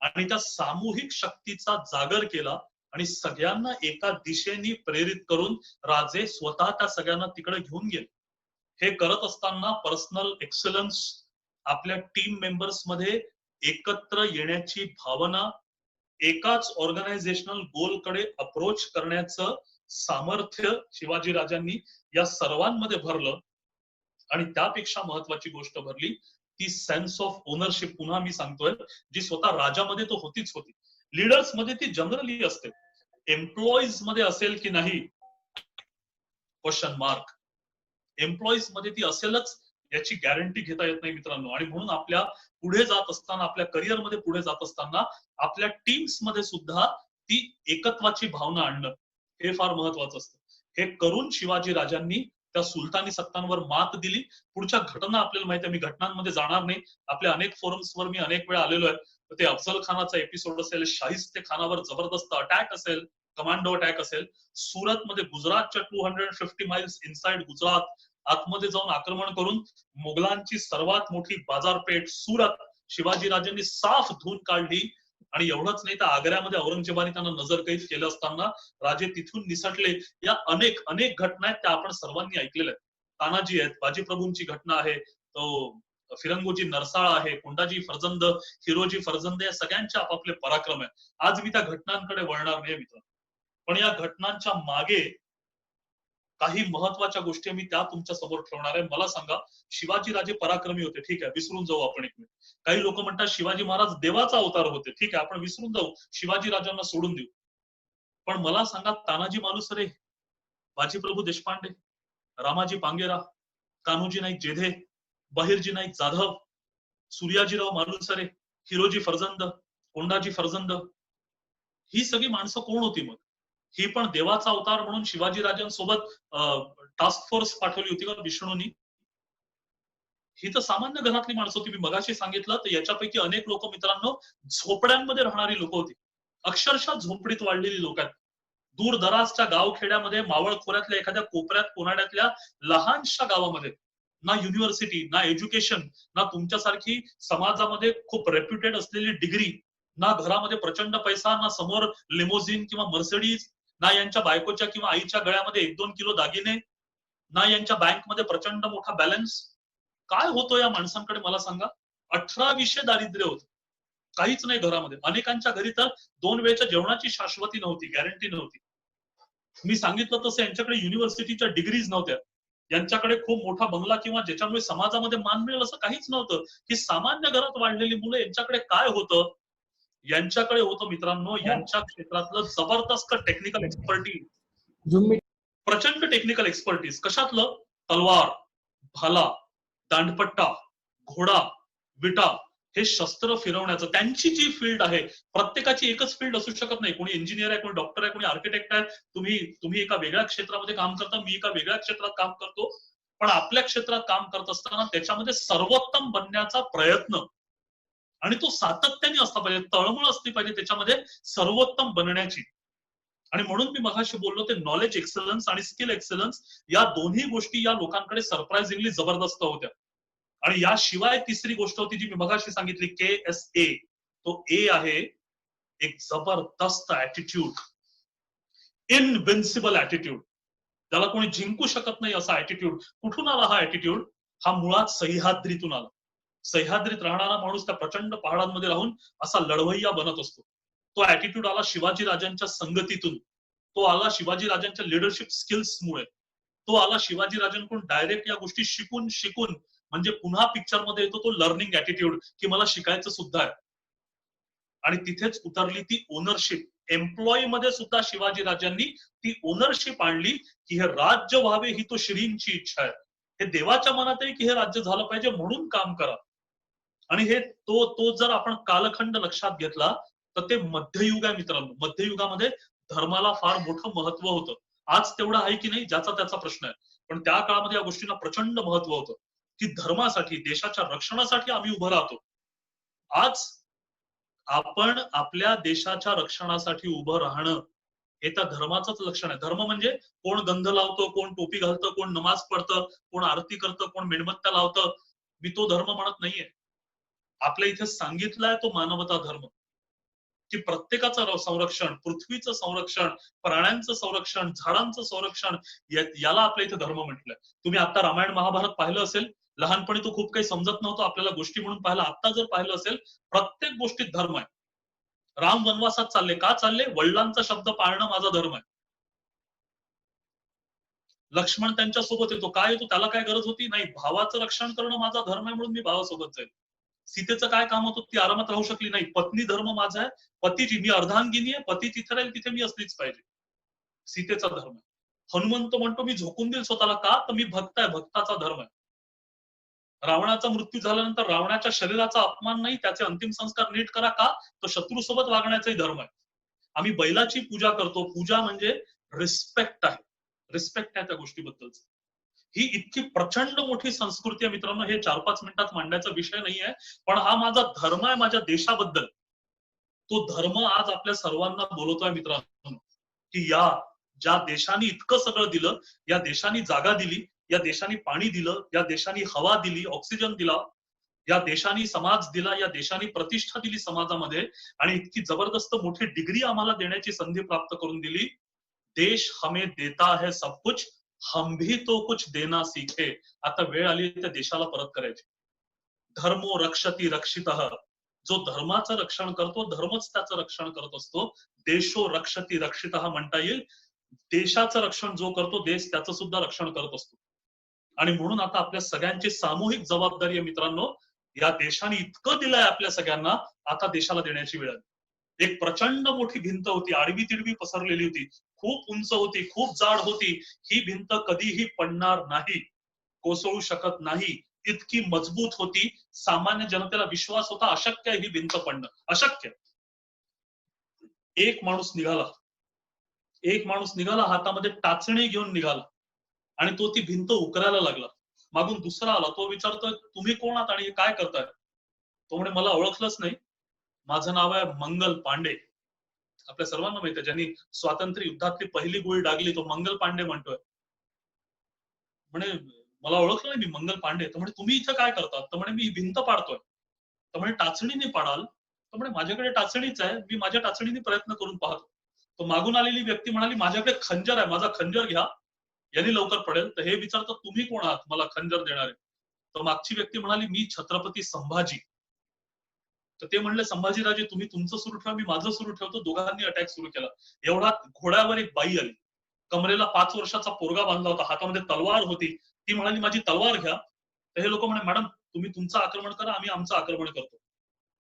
आणि त्या सामूहिक शक्तीचा जागर केला आणि सगळ्यांना एका दिशेने प्रेरित करून राजे स्वतः त्या सगळ्यांना तिकडे घेऊन गेले. हे करत असताना पर्सनल एक्सलन्स, आपल्या टीम मेंबर्स मध्ये एकत्र येण्याची भावना, एकाच ऑर्गनायझेशनल गोलकडे अप्रोच करण्याचं सामर्थ्य शिवाजी राजांनी या सर्वांमध्ये भरलं. आणि त्यापेक्षा महत्वाची गोष्ट भरली ती सेन्स ऑफ ओनरशिप. पुन्हा मी सांगतोय, जी स्वतः राजामध्ये तो होतीच होती. लीडर्स मध्ये ती जनरली असते, एम्प्लॉईज मध्ये असेल की नाही क्वेश्चन मार्क. एम्प्लॉईज मध्ये ती असेलच याची गॅरंटी घेता येत नाही मित्रांनो. आणि म्हणून आपल्या पुढे जात असताना, आपल्या करिअर मध्ये पुढे जात असताना आपल्या टीम्स मध्ये सुद्धा ती एकत्वाची भावना आणणं हे फार महत्वाचं असतं. हे करून शिवाजी राजांनी त्या सुलतानी सत्तांवर मात दिली. पुढच्या घटना आपल्याला माहिती आहे, मी घटनांमध्ये जाणार नाही. आपल्या अनेक फोरम्सवर मी अनेक वेळा आलेलो आहे. ते अफजल खानाचा एपिसोड असेल, शाहिस्ते खानावर जबरदस्त अटॅक असेल, कमांडो अटॅक असेल, सुरत मध्ये गुजरातच्या 250 माइल्स इनसाइड गुजरात आतमध्ये जाऊन आक्रमण करून मुघलांची सर्वात मोठी बाजारपेठ सुरत शिवाजीराजांनी साफ धुवून काढली. आणि एवढंच नाही तर आग्र्यामध्ये औरंगजेबाने त्यांना नजरकैद केलं असताना राजे तिथून निसटले. या अनेक अनेक घटना आहेत, त्या आपण सर्वांनी ऐकलेल्या आहेत. तानाजी आहेत, बाजीप्रभूंची घटना आहे, तो फिरंगोजी नरसाळ आहे, कोंडाजी फर्जंद, हिरोजी फर्जंद, या सगळ्यांचे आपापले पराक्रम आहे. आज मी त्या घटनांकडे वळणार नाही मित्र, पण या घटनांच्या मागे काही महत्वाच्या गोष्टी मी त्या तुमच्या समोर ठेवणार आहे. मला सांगा, शिवाजी राजे पराक्रमी होते, ठीक आहे, विसरून जाऊ आपण एक मिनिट. काही लोक म्हणतात शिवाजी महाराज देवाचा अवतार होते, ठीक आहे, आपण विसरून जाऊ, शिवाजी राजांना सोडून देऊ. पण मला सांगा, तानाजी मालुसरे बाजीप्रभू देशपांडे, रामाजी पांगेरा, कान्होजी नाईक जेधे, बहिरजी नाईक जाधव, सूर्याजीराव मालुसरे, हिरोजी फर्जंद, कोंडाजी फर्जंद, ही सगळी माणसं कोण होती मग? ही पण देवाचा अवतार म्हणून शिवाजी राजांसोबत टास्क फोर्स पाठवली होती का विष्णूंनी? ही तर सामान्य घरातली माणसं होती. मी मगाशी सांगितलं तर याच्यापैकी अनेक लोक मित्रांनो झोपड्यांमध्ये राहणारी लोक होती. अक्षरशः झोपडीत वाढलेली लोक आहेत. दूरदराजच्या गावखेड्यामध्ये मावळ खोऱ्यातल्या एखाद्या कोपऱ्यात कोनाड्यातल्या लहानशा गावामध्ये ना युनिव्हर्सिटी, ना एज्युकेशन, ना तुमच्यासारखी समाजामध्ये खूप रेप्युटेड असलेली डिग्री, ना घरामध्ये प्रचंड पैसा, ना समोर लिमोझिन किंवा मर्सिडीज, ना यांच्या बायकोच्या किंवा आईच्या गळ्यामध्ये 1-2 किलो दागिने, ना यांच्या बँकमध्ये प्रचंड मोठा बॅलन्स. काय होतं या माणसांकडे मला सांगा? 1800 दारिद्र्य होत. काहीच नाही घरामध्ये. अनेकांच्या घरी तर 2 वेळच्या जेवणाची शाश्वती नव्हती, गॅरंटी नव्हती. मी सांगितलं तसं यांच्याकडे युनिव्हर्सिटीच्या डिग्रीज नव्हत्या. यांच्याकडे खूप मोठा बंगला किंवा ज्याच्यामुळे समाजामध्ये मान मिळेल असं काहीच नव्हतं. ही सामान्य घरात वाढलेली मुलं, यांच्याकडे काय होतं? यांच्याकडे होतं मित्रांनो यांच्या क्षेत्रातलं जबरदस्त टेक्निकल एक्सपर्टीज. प्रचंड टेक्निकल एक्सपर्टीज. कशातलं? तलवार, भाला, दांडपट्टा, घोडा, विटा, हे शस्त्र फिरवण्याचं त्यांची जी फील्ड आहे. प्रत्येकाची एकच फील्ड असू शकत नाही. कोणी इंजिनियर आहे, कोणी डॉक्टर आहे, कोणी आर्किटेक्ट आहे. तुम्ही एका वेगळ्या क्षेत्रामध्ये काम करता, मी एका वेगळ्या क्षेत्रात काम करतो. पण आपल्या क्षेत्रात काम करत असताना त्याच्यामध्ये सर्वोत्तम बनण्याचा प्रयत्न आणि तो सातत्याने असला पाहिजे, तळमळ असली पाहिजे त्याच्यामध्ये सर्वोत्तम बनण्याची. आणि म्हणून मी मगाशी बोललो ते नॉलेज एक्सलन्स आणि स्किल एक्सलन्स या दोन्ही गोष्टी या लोकांकडे सरप्राइझिंगली जबरदस्त होत्या. आणि याशिवाय तिसरी गोष्ट होती जी मी मगाशी सांगितली, KSA. तो ए आहे एक जबरदस्त ऍटिट्यूड, इनविन्सिबल ऍटिट्यूड, त्याला कोणी जिंकू शकत नाही असा ऍटिट्यूड. कुठून आला हा ऍटिट्यूड? हा मुळात सह्याद्रीतून आला. सह्याद्रीत राहणारा माणूस त्या प्रचंड पहाडांमध्ये राहून असा लढवय्या बनत असतो. तो ऍटिट्यूड आला शिवाजी राजांच्या संगतीतून. तो आला शिवाजी राजांच्या लिडरशिप स्किल्समुळे. तो आला शिवाजी राजांकडून डायरेक्ट या गोष्टी शिकून शिकून. म्हणजे पुन्हा पिक्चर मध्ये येतो तो लर्निंग ऍटिट्यूड की मला शिकायचं सुद्धा आहे. आणि तिथेच उतरली ती ओनरशिप. एम्प्लॉई मध्ये सुद्धा शिवाजी राजांनी ती ओनरशिप आणली की हे राज्य व्हावे ही तो श्रींची इच्छा आहे. हे देवाच्या मनात आहे की हे राज्य झालं पाहिजे म्हणून काम करा. आणि हे तो जर आपण कालखंड लक्षात घेतला तर ते मध्ययुग आहे मित्रांनो. मध्ययुगामध्ये धर्माला फार मोठं महत्व होतं. आज तेवढं आहे की नाही ज्याचा त्याचा प्रश्न आहे. पण त्या काळामध्ये या गोष्टींना प्रचंड महत्व होतं की धर्मासाठी, देशाच्या रक्षणासाठी आम्ही उभं राहतो. आज आपण आपल्या देशाच्या रक्षणासाठी उभं राहणं हे त्या धर्माचंच लक्षण आहे. धर्म म्हणजे कोण गंध लावतो, कोण टोपी घालतं, कोण नमाज पडतं, कोण आरती करतं, कोण मेणबत्त्या लावतं. मी तो धर्म म्हणत नाहीये. आपल्या इथे सांगितलाय तो मानवता धर्म की प्रत्येकाचं संरक्षण, पृथ्वीचं संरक्षण, प्राण्यांचं संरक्षण, झाडांचं संरक्षण, याला आपल्या इथे धर्म म्हटलंय. तुम्ही आता रामायण महाभारत पाहिलं असेल. लहानपणी तो खूप काही समजत नव्हतं, आपल्याला गोष्टी म्हणून पाहिलं. आता जर पाहिलं असेल प्रत्येक गोष्टीत धर्म आहे. राम वनवासात चालले का चालले? वडिलांचा शब्द पाळणं माझा धर्म आहे. लक्ष्मण त्यांच्या सोबत येतो, काय येतो? त्याला काय गरज होती? नाही, भावाचं रक्षण करणं माझा धर्म आहे म्हणून मी भावासोबत जाईल. सीतेचं काय काम होतं? ती आरामात राहू शकली नाही. पत्नी धर्म माझा आहे. पतीची मी अर्धांगिनी आहे, पती तिथे राहील तिथे मी असलीच पाहिजे. सीतेचा धर्म आहे. हनुमंत म्हणतो मी झोकून देईल स्वतःला का? तर मी भक्त आहे, भक्ताचा धर्म आहे. रावणाचा मृत्यू झाल्यानंतर रावणाच्या शरीराचा अपमान नाही, त्याचे अंतिम संस्कार नीट करा का? तो शत्रूसोबत वागण्याचाही धर्म आहे. आम्ही बैलाची पूजा करतो. पूजा म्हणजे रिस्पेक्ट आहे. रिस्पेक्ट आहे त्या गोष्टीबद्दलच. ही इतकी प्रचंड मोठी संस्कृती आहे मित्रांनो. हे 4-5 मिनिटात मांडायचा विषय नाहीये. पण हा माझा धर्म आहे माझ्या देशाबद्दल. तो धर्म आज आपल्या सर्वांना बोलवतोय मित्रांनो की ज्या देशाने इतकं सगळं दिलं, या देशाने जागा दिली, या देशाने पाणी दिलं, या देशाने हवा दिली, ऑक्सिजन दिला, या देशाने समाज दिला, या देशाने प्रतिष्ठा दिली समाजामध्ये आणि इतकी जबरदस्त मोठी डिग्री आम्हाला देण्याची संधी प्राप्त करून दिली. देश हमें देता है सब कुछ, हम भी तो कुछ देना सीखे. आता वेळ आली त्या देशाला परत करायची. धर्मो रक्षति रक्षितः. जो धर्माचं रक्षण करतो धर्मच त्याचं रक्षण करत असतो. देशो रक्षति रक्षितः म्हणता येईल. देशाचं रक्षण जो करतो देश त्याचं सुद्धा रक्षण करत असतो. आणि म्हणून आता आपल्या सगळ्यांची सामूहिक जबाबदारी आहे मित्रांनो. या देशाने इतकं दिलंय आपल्या सगळ्यांना, आता देशाला देण्याची वेळ आली. एक प्रचंड मोठी भिंत होती, आडवी तिडवी पसरलेली होती. खूप उंच होती, खूप जाड होती, ही भिंत कधीही पडणार नाही, कोसळू शकत नाही, इतकी मजबूत होती. सामान्य जनतेला विश्वास होता अशक्य ही भिंत पडणं, अशक्य. एक माणूस निघाला हातामध्ये टाचणी घेऊन निघाला आणि तो ती भिंत उकरायला लागला. मागून दुसरा आला, तो विचारतोय तुम्ही कोण आहात आणि काय करताय? तो म्हणे मला ओळखलंच नाही, माझं नाव आहे मंगल पांडे. आपल्या सर्वांना माहिती आहे, ज्यांनी स्वातंत्र्य युद्धातली पहिली गोळी डागली तो मंगल पांडे म्हणतोय. म्हणे मला ओळखलं नाही, मी मंगल पांडे. तर म्हणे तुम्ही इथं काय करतात? तर म्हणे मी भिंत पाडतोय. तर म्हणे टाचणीने पाडाल? तर म्हणे माझ्याकडे टाचणीच आहे, मी माझ्या टाचणीने प्रयत्न करून पाहतो. तो मागून आलेली व्यक्ती म्हणाली माझ्याकडे खंजर आहे, माझा खंजर घ्या, यांनी लवकर पडेल. तर हे विचारतात तुम्ही कोण आहात मला खंजर देणारे? तर मागची व्यक्ती म्हणाली मी छत्रपती संभाजी. तर ते म्हणले संभाजीराजे तुम्ही तुमचं सुरू ठेवा, मी माझं सुरू ठेवतो. दोघांनी अटॅक सुरू केला. एवढा घोड्यावर एक बाई आली, कमरेला 5 वर्षाचा पोरगा बांधला होता, हातामध्ये तलवार होती. ती म्हणाली माझी तलवार घ्या. तर हे लोक म्हणे मॅडम तुम्ही तुमचं आक्रमण करा, आम्ही आमचं आक्रमण करतो.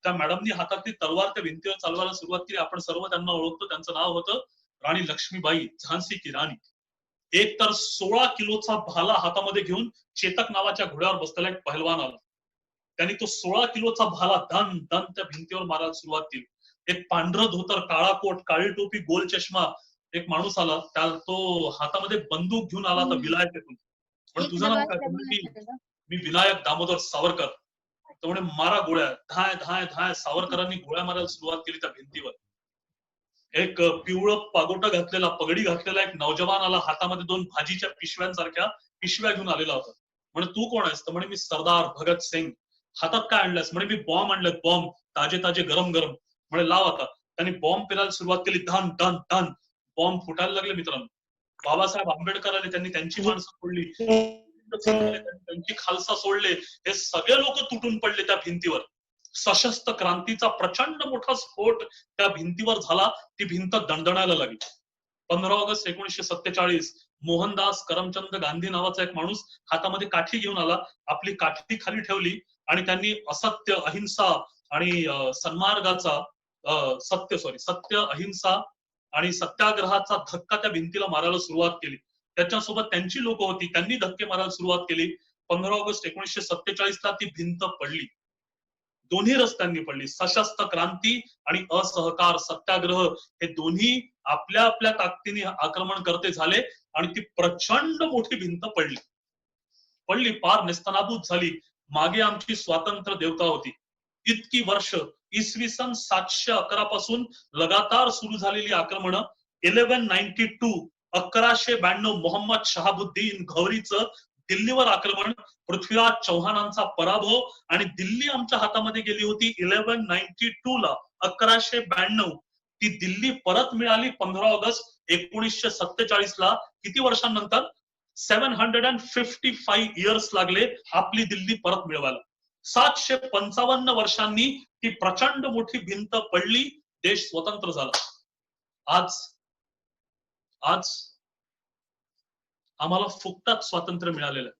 त्या मॅडमनी हातातली तलवार त्या भिंतीवर चालवायला सुरुवात केली. आपण सर्व त्यांना ओळखतो, त्यांचं नाव होतं राणी लक्ष्मीबाई, झान्सी की राणी. एक तर 16 किलोचा भाला हातामध्ये घेऊन चेतक नावाच्या घोड्यावर बसलेला एक पहलवान आला. त्यांनी तो 16 किलोचा भाला धन धन त्या भिंतीवर मारायला सुरुवात केली. एक पांढरं धोतर, काळा कोट, काळी टोपी, गोल चष्मा एक माणूस आला, त्या तो हातामध्ये बंदूक घेऊन आला तर विलायतेतून. पण तुझं नाव काय? मी विनायक दामोदर सावरकर. तो म्हणे मारा गोळ्या. धाय धाय धाय सावरकरांनी गोळ्या मारायला सुरुवात केली त्या भिंतीवर. एक पिवळं पागोटा घातलेला, पगडी घातलेला एक नौजवान आला, हातामध्ये 2 भाजीच्या पिशव्यांसारख्या पिशव्या घेऊन आलेला होता. म्हणे तू कोण आहेस? तर म्हणे मी सरदार भगत सिंग. हातात काय आणलंस? म्हणे मी बॉम्ब आणलेत, बॉम्ब ताजे ताजे गरम गरम. म्हणे लाव आता. त्यांनी बॉम्ब पेरायला सुरुवात केली, धन धन धन बॉम्ब फुटायला लागले. मित्रांनो, बाबासाहेब आंबेडकर आले, त्यांनी त्यांची माणसं सोडली, त्यांची खालसा सोडले, हे सगळे लोक तुटून पडले त्या भिंतीवर. सशस्त्र क्रांतीचा प्रचंड मोठा स्फोट त्या भिंतीवर झाला. ती भिंत दणदणायला लागली. 15 ऑगस्ट 1947 मोहनदास करमचंद गांधी नावाचा एक माणूस हातामध्ये काठी घेऊन आला. आपली काठी खाली ठेवली आणि त्यांनी असत्य, अहिंसा आणि सन्मार्गाचा सत्य, अहिंसा आणि सत्याग्रहाचा धक्का त्या भिंतीला मारायला सुरुवात केली. त्याच्यासोबत त्यांची लोक होती, त्यांनी धक्के मारायला सुरुवात केली. 15 ऑगस्ट 1947 ला ती भिंत पडली. दोन्ही रस्त्यांनी पडली. सशस्त्र क्रांती आणि असहकार सत्याग्रह हे दोन्ही आपल्या आपल्या ताकदीने आक्रमण करते झाले आणि ती प्रचंड मोठी भिंत पडली. पार नेस्तनाबूत झाली. मागे आमची स्वातंत्र्य देवता होती. इतकी वर्ष इसवी सन 711 पासून लगातार सुरू झालेली आक्रमण 1192 मोहम्मद शहाबुद्दीन घौरीचं दिल्लीवर आक्रमण, पृथ्वीराज चौहानांचा पराभव आणि दिल्ली आमच्या हातामध्ये गेली होती 1192 ला, 1192. ती दिल्ली परत मिळाली 15 ऑगस्ट 1947 ला. किती वर्षांनंतर? 755 इयर्स लागले आपली दिल्ली परत मिळवायला. 755 वर्षांनी ती प्रचंड मोठी भिंत पडली, देश स्वतंत्र झाला. आज आम्हाला फुकटात स्वातंत्र्य मिळालेलं आहे.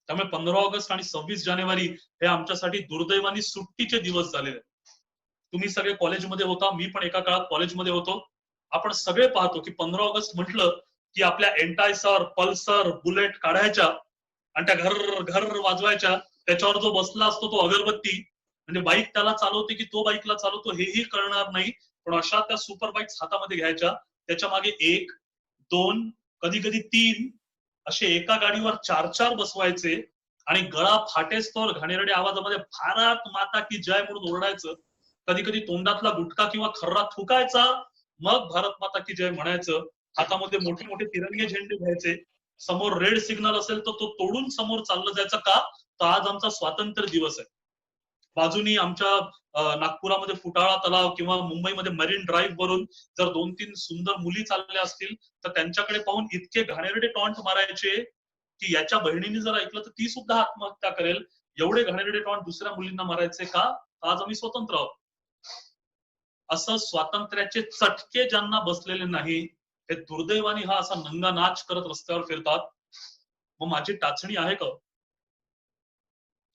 त्यामुळे 15 ऑगस्ट आणि 26 जानेवारी हे आमच्यासाठी दुर्दैवानी सुट्टीचे दिवस झालेले. तुम्ही सगळे कॉलेजमध्ये होता, मी पण एका काळात कॉलेजमध्ये होतो. आपण सगळे पाहतो की 15 ऑगस्ट म्हटलं की आपल्या एंटायसर, पल्सर, बुलेट काढायच्या आणि त्या घर घर वाजवायच्या. त्याच्यावर जो बसला असतो तो अगरबत्ती, म्हणजे बाईक त्याला चालवते की तो बाईकला चालवतो हेही कळणार नाही. पण अशा त्या सुपर बाईक्स हातामध्ये घ्यायच्या, त्याच्या मागे 1, 2, कधी कधी 3 असे एका गाडीवर 4-4 बसवायचे आणि गळा फाटेस्तोवर घाणेरड्या आवाजामध्ये भारत माता की जय म्हणून ओरडायचं. कधी कधी तोंडातला गुटखा किंवा खर्रा थुकायचा, मग भारत माता की जय म्हणायचं. हातामध्ये मोठे मोठे तिरंगे झेंडे घ्यायचे. समोर रेड सिग्नल असेल तर तो तोडून समोर चाललं जायचं. का? तर आज आमचा स्वातंत्र्य दिवस आहे. बाजूनी आमच्या नागपुरामध्ये फुटाळा तलाव किंवा मुंबईमध्ये मरीन ड्राईव्ह वरून जर 2-3 सुंदर मुली चालल्या असतील तर त्यांच्याकडे पाहून इतके घाणेरडे टॉन्ट मारायचे की याच्या बहिणीने जर ऐकलं तर ती सुद्धा आत्महत्या करेल. एवढे घाणेरडे टॉन्ट दुसऱ्या मुलींना मारायचे. का? आज आम्ही स्वतंत्र आहोत. असं स्वातंत्र्याचे चटके ज्यांना बसलेले नाही ते दुर्दैवानी हा असा नंगा नाच करत रस्त्यावर फिरतात. मग माझी टाचणी आहे का?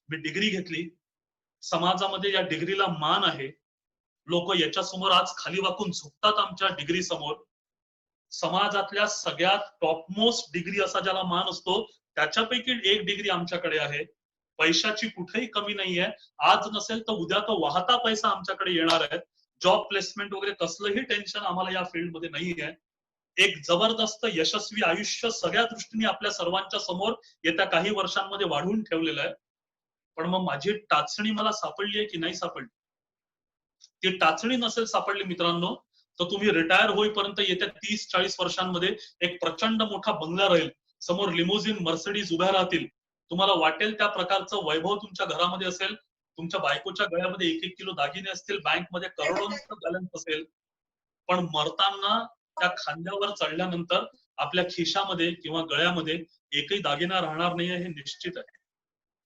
मी डिग्री घेतली, समाजामध्ये या डिग्रीला मान आहे. लोक याच्या समोर आज खाली वाकून झुकतात आमच्या डिग्री समोर. समाजातल्या सगळ्यात टॉपमोस्ट डिग्री असा ज्याला मान असतो त्याच्यापैकी एक डिग्री आमच्याकडे आहे. पैशाची कुठेही कमी नाहीये. आज नसेल तर उद्या तो वाहता पैसा आमच्याकडे येणार आहे. जॉब प्लेसमेंट वगैरे कसलंही टेन्शन आम्हाला या फील्डमध्ये नाहीये. एक जबरदस्त यशस्वी आयुष्य सगळ्या दृष्टीने आपल्या सर्वांच्या समोर येत्या काही वर्षांमध्ये वाढवून ठेवलेलं आहे. पण मग माझी टाचणी मला सापडली आहे की नाही सापडली? ती टाचणी नसेल सापडली मित्रांनो तर तुम्ही रिटायर होईपर्यंत येत्या 30-40 वर्षांमध्ये एक प्रचंड मोठा बंगला राहील, समोर लिमोझिन मर्सिडीज उभ्या राहतील, तुम्हाला वाटेल त्या प्रकारचं वैभव तुमच्या घरामध्ये असेल, तुमच्या बायकोच्या गळ्यामध्ये 1-1 किलो दागिने असतील, बँकमध्ये करोडोंचा बॅलन्स असेल, पण मरताना त्या खांद्यावर चढल्यानंतर आपल्या खिशामध्ये किंवा गळ्यामध्ये एकही दागिना राहणार नाहीये हे निश्चित आहे.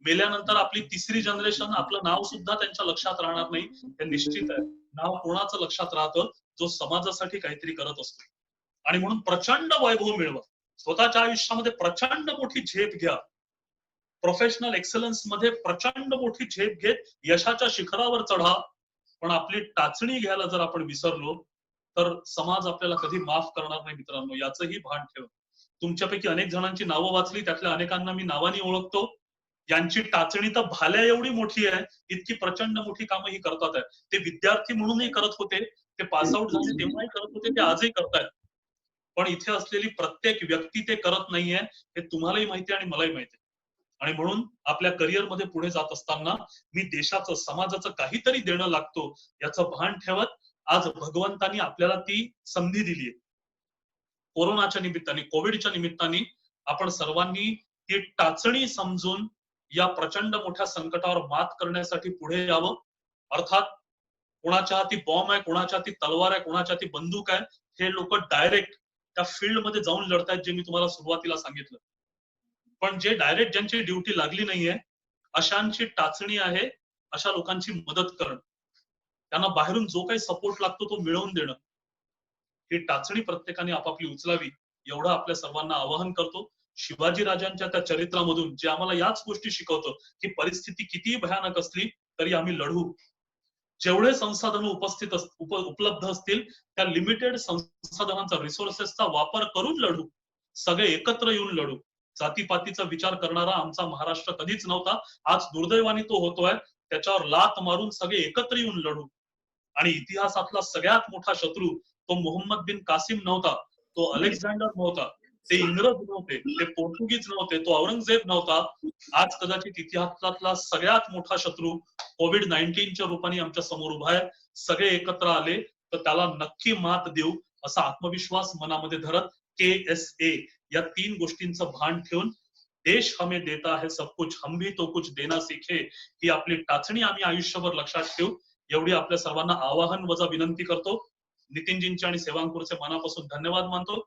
मेल्यानंतर आपली तिसरी जनरेशन आपलं नाव सुद्धा त्यांच्या लक्षात राहणार नाही हे निश्चित आहे. नाव कोणाचं लक्षात राहतं? जो समाजासाठी काहीतरी करत असतो. आणि म्हणून प्रचंड वैभव मिळवा, स्वतःच्या आयुष्यामध्ये प्रचंड मोठी झेप घ्या, प्रोफेशनल एक्सलन्स मध्ये प्रचंड मोठी झेप घेत यशाच्या शिखरावर चढा. पण आपली टाचणी घ्यायला जर आपण विसरलो तर समाज आपल्याला कधी माफ करणार नाही मित्रांनो, याचंही भान ठेवा. तुमच्यापैकी अनेक जणांची नावं वाचली, त्यातल्या अनेकांना मी नावाने ओळखतो. यांची टाचणी तर भाल्या एवढी मोठी आहे, इतकी प्रचंड मोठी कामं ही करतात आहे. ते विद्यार्थी म्हणूनही करत होते, ते पासआउट झाले तेव्हाही करत होते, ते आजही करतायत. पण इथे असलेली प्रत्येक व्यक्ती ते करत नाहीये हे तुम्हालाही माहिती आहे आणि मलाही माहिती आहे. आणि म्हणून आपल्या करिअरमध्ये पुढे जात असताना मी देशाचं समाजाचं काहीतरी देणं लागतो याचं भान ठेवत आज भगवंतानी आपल्याला ती संधी दिली आहे. कोरोनाच्या निमित्ताने, कोविडच्या निमित्ताने आपण सर्वांनी ती टाचणी समजून या प्रचंड मोठ्या संकटावर मात करण्यासाठी पुढे यावं. अर्थात कोणाच्या हाती बॉम्ब आहे, कोणाच्या हाती तलवार आहे, कोणाच्या हाती बंदूक आहे, हे लोक डायरेक्ट त्या फील्ड मध्ये जाऊन लढतायत, जे मी तुम्हाला सुरुवातीला सांगितलं. पण जे डायरेक्ट ज्यांची ड्युटी लागली नाहीये अशांची टाचणी आहे अशा लोकांची मदत करणं, त्यांना बाहेरून जो काही सपोर्ट लागतो तो मिळवून देणं. ही टाचणी प्रत्येकाने आपापली उचलावी एवढं आपल्या सर्वांना आवाहन करतो. शिवाजी राजांच्या त्या चरित्रामधून जे आम्हाला याच गोष्टी शिकवतं की परिस्थिती कितीही भयानक असली तरी आम्ही लढू. जेवढे संसाधन उपलब्ध असतील त्या लिमिटेड संसाधनांचा, रिसोर्सेसचा वापर करून लढू. सगळे एकत्र येऊन लढू. जातीपातीचा विचार करणारा आमचा महाराष्ट्र कधीच नव्हता, आज दुर्दैवाने तो होतोय. त्याच्यावर लात मारून सगळे एकत्र येऊन लढू. आणि इतिहासातला सगळ्यात मोठा शत्रू तो मोहम्मद बिन कासिम नव्हता, तो अलेक्झांडर नव्हता, ते इंग्रज नव्हते, ते पोर्तुगीज नव्हते, तो औरंगजेब नव्हता. आज कदाचित इतिहासातला सगळ्यात मोठा शत्रू कोविड-19च्या रूपाने आमच्या समोर उभा आहे. सगळे एकत्र आले तर त्याला नक्की मात देऊ असा आत्मविश्वास मनामध्ये धरत KSA या 3 गोष्टींचं भान ठेवून देश हमें देता है सब कुछ, हम भी तो कुछ देना सीखे, ही आपली टाचणी आम्ही आयुष्यभर लक्षात ठेवू एवढी आपल्या सर्वांना आवाहन वजा विनंती करतो. नितीनजींचे आणि सेवांकुरचे मनापासून धन्यवाद मानतो.